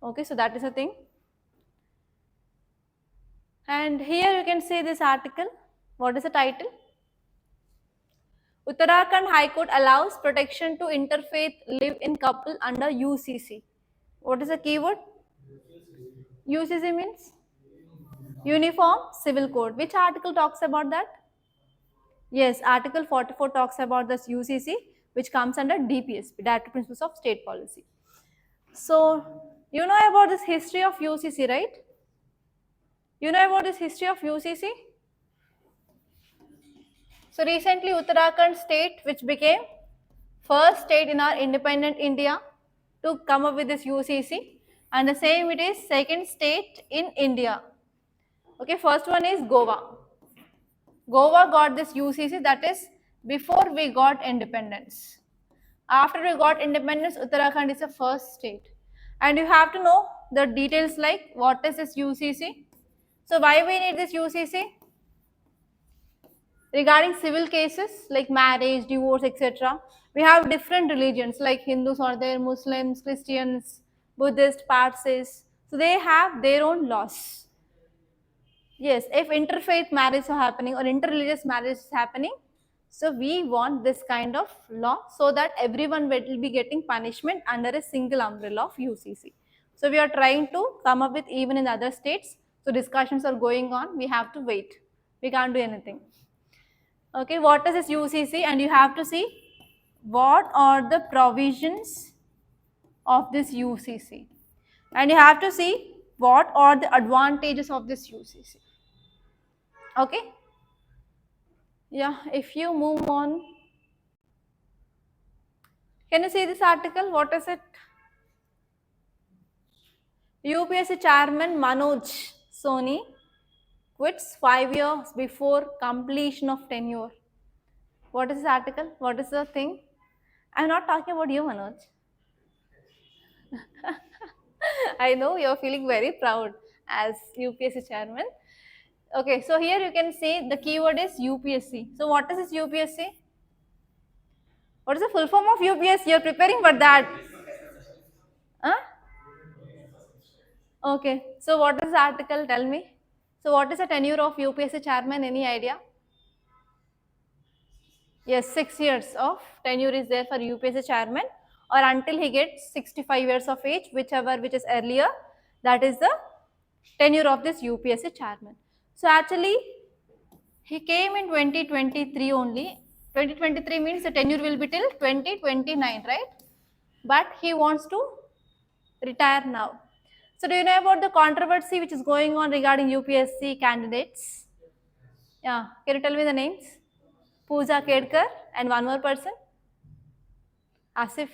Okay, so that is the thing. And here you can see this article. What is the title? Uttarakhand High Court allows protection to interfaith live-in couple under UCC. What is the keyword? UCC means Uniform Civil Code. Which article talks about that? Yes, Article 44 talks about this UCC, which comes under DPSP, Directive Principles of State Policy. So, you know about this history of UCC, right? You know about this history of UCC? So, recently Uttarakhand state, which became first state in our independent India to come up with this UCC, and the same it is second state in India. Okay, first one is Goa. Goa got this UCC, that is before we got independence. After we got independence, Uttarakhand is the first state. And you have to know the details like what is this UCC. So why we need this UCC? Regarding civil cases like marriage, divorce, etc. We have different religions like Hindus are there, Muslims, Christians, Buddhist, Parsis. So they have their own laws. Yes, if interfaith marriage are happening or interreligious marriage is happening, so we want this kind of law so that everyone will be getting punishment under a single umbrella of UCC. So we are trying to come up with even in other states. So discussions are going on. We have to wait. We can't do anything. Okay, what is this UCC? And you have to see what are the provisions of this UCC. And you have to see what are the advantages of this UCC. Okay. Yeah, if you move on, can you see this article? What is it? UPSC chairman Manoj Soni quits 5 years before completion of tenure. What is this article? What is the thing? I'm not talking about you, Manoj. I know you're feeling very proud as UPSC chairman. Okay, so here you can see the keyword is UPSC. So what is this UPSC? What is the full form of UPSC? You're preparing for that. Huh? Okay, so what is the article? Tell me. So what is the tenure of UPSC chairman? Any idea? Yes, 6 years of tenure is there for UPSC chairman, or until he gets 65 years of age, whichever which is earlier, that is the tenure of this UPSC chairman. So actually he came in 2023 only. 2023 means the tenure will be till 2029, right? But he wants to retire now. So do you know about the controversy which is going on regarding UPSC candidates? Yeah, can you tell me the names? Pooja Kedkar and one more person? Asif.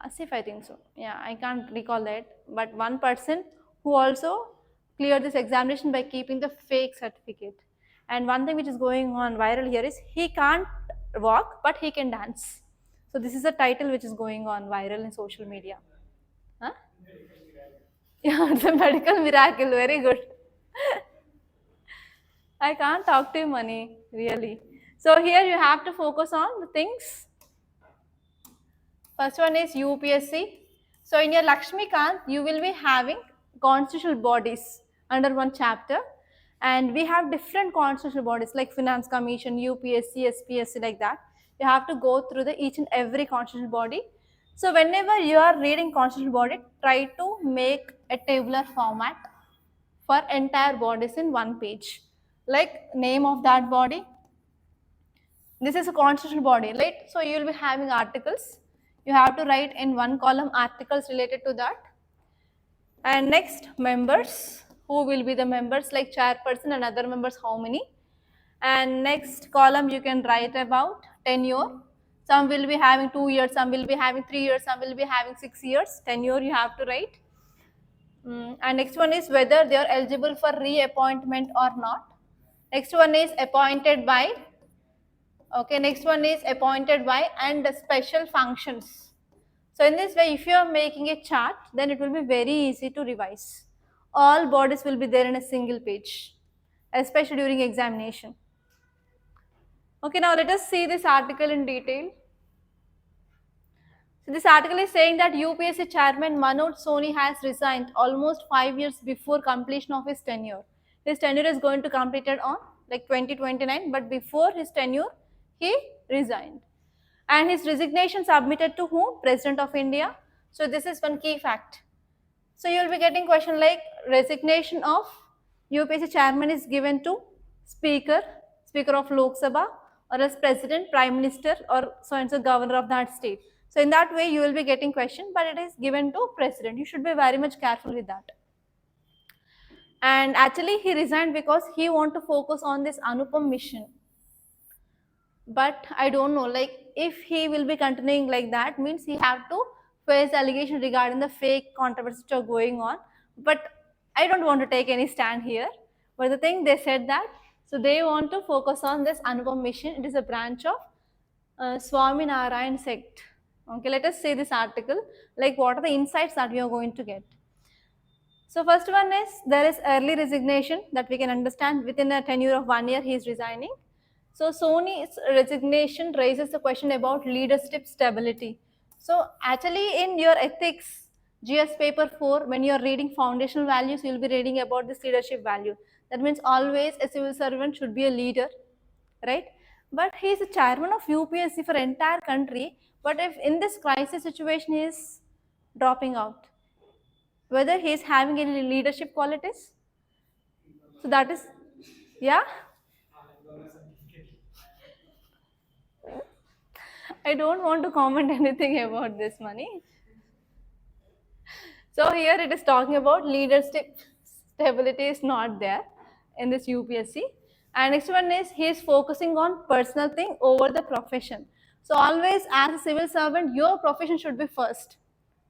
Asif, I think so. Yeah, I can't recall that. But one person who also cleared this examination by keeping the fake certificate. And one thing which is going on viral here is he can't walk but he can dance. So this is a title which is going on viral in social media. Huh? Yeah, it's a medical miracle. Very good. I can't talk to you, money, really. So here you have to focus on the things. First one is UPSC. So in your Lakshmikant, you will be having constitutional bodies under one chapter. And we have different constitutional bodies like Finance Commission, UPSC, SPSC, like that. You have to go through the each and every constitutional body. So whenever you are reading constitutional body, try to make a tabular format for entire bodies in one page. Like name of that body. This is a constitutional body, right? So you will be having articles. You have to write in one column articles related to that. And next, members. Who will be the members, like chairperson and other members, how many? And next column you can write about tenure. Some will be having 2 years, some will be having 3 years, some will be having 6 years. Tenure you have to write. And next one is whether they are eligible for reappointment or not. Next one is appointed by. Okay, next one is appointed by and the special functions. So in this way, if you are making a chart, then it will be very easy to revise. All bodies will be there in a single page, especially during examination. Okay, now let us see this article in detail. So this article is saying that UPSC chairman Manoj Soni has resigned almost 5 years before completion of his tenure. His tenure is going to completed on like 2029, but before his tenure, he resigned. And his resignation submitted to whom? President of India. So this is one key fact. So you will be getting question like resignation of UPSC chairman is given to speaker of Lok Sabha, or as president, prime minister, or so and so governor of that state. So in that way you will be getting question, but it is given to president. You should be very much careful with that. And actually he resigned because he want to focus on this Anupam mission. But I don't know, like if he will be continuing like that, means he have to face allegation regarding the fake controversies which are going on. But I don't want to take any stand here. But the thing they said that, so they want to focus on this Anupam mission. It is a branch of Swami Narayan sect. Okay, let us see this article, like what are the insights that we are going to get. So first one is there is early resignation that we can understand. Within a tenure of 1 year he is resigning. So Sony's resignation raises the question about leadership stability. So actually in your ethics, GS paper 4, when you are reading foundational values, you will be reading about this leadership value. That means always a civil servant should be a leader, right? But he is a chairman of UPSC for entire country. But if in this crisis situation he is dropping out, whether he is having any leadership qualities? So that is, yeah? I don't want to comment anything about this, money. So here it is talking about leadership stability is not there in this UPSC. And next one is he is focusing on personal thing over the profession. So always as a civil servant, your profession should be first,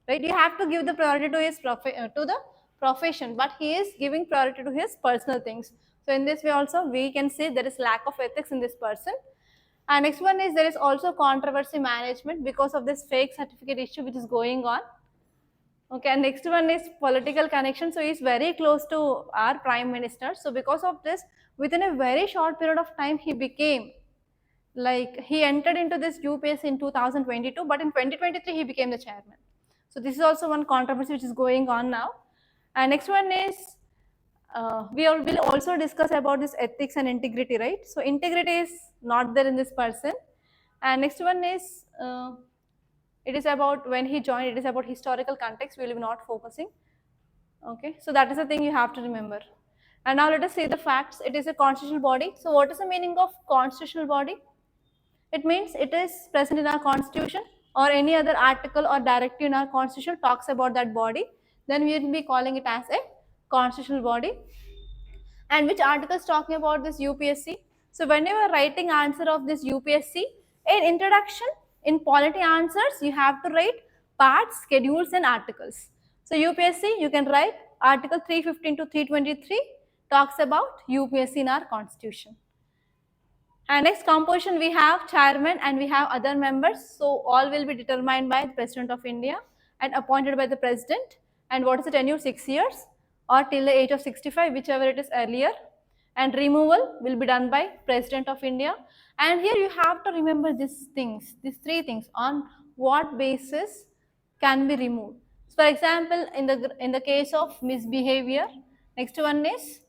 right? You have to give the priority to his to the profession, but he is giving priority to his personal things. So in this way also we can say there is lack of ethics in this person. And next one is there is also controversy management because of this fake certificate issue which is going on. Okay, and next one is political connection. So he is very close to our prime minister. So because of this, within a very short period of time, he became like he entered into this UPSC in 2022, but in 2023 he became the chairman. So this is also one controversy which is going on now. And next one is we will also discuss about this ethics and integrity, right? So integrity is not there in this person. And next one is it is about when he joined, it is about historical context, we will be not focusing. Okay, so that is the thing you have to remember. And now let us see the facts. It is a constitutional body. So what is the meaning of constitutional body? It means it is present in our constitution or any other article or directive in our constitution talks about that body, then we will be calling it as a constitutional body. And which article is talking about this UPSC? So when you are writing answer of this UPSC, in introduction, in polity answers, you have to write parts, schedules and articles. So UPSC, you can write article 315 to 323 talks about UPSC in our constitution. And next composition, we have chairman and we have other members. So all will be determined by the President of India and appointed by the President. And what is the tenure? 6 years or till the age of 65, whichever it is earlier. And removal will be done by President of India. And here you have to remember these things, these three things, on what basis can be removed. So for example, in the case of misbehavior, next one is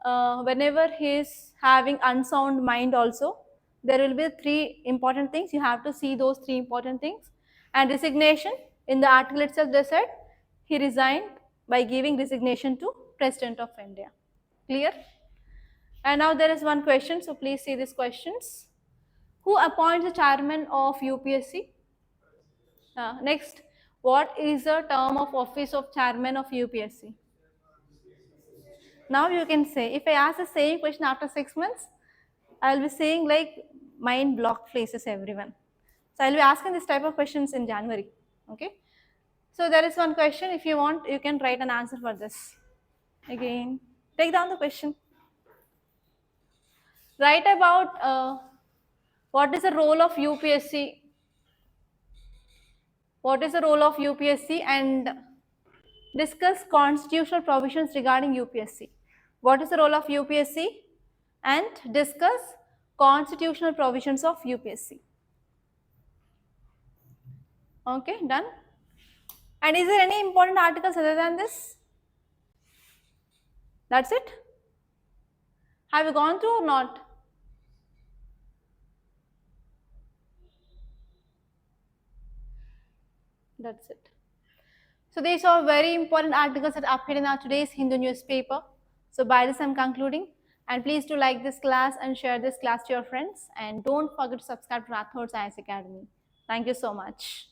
whenever he is having unsound mind also, there will be three important things. You have to see those three important things. And resignation, in the article itself they said he resigned by giving resignation to President of India. Clear? And now there is one question, so please see these questions. Who appoints the chairman of UPSC? Next, what is the term of office of chairman of UPSC? Now you can say, if I ask the same question after 6 months, I will be saying like mind block places everyone. So I will be asking this type of questions in January. Okay. So there is one question. If you want, you can write an answer for this. Again, take down the question. Write about what is the role of UPSC. What is the role of UPSC and discuss constitutional provisions regarding UPSC. What is the role of UPSC and discuss constitutional provisions of UPSC. Okay, done. And is there any important articles other than this? That's it? Have you gone through or not? That's it. So these are very important articles that appeared in our today's Hindu newspaper. So by this I'm concluding. And please do like this class and share this class to your friends. And don't forget to subscribe to Rathods IAS Academy. Thank you so much.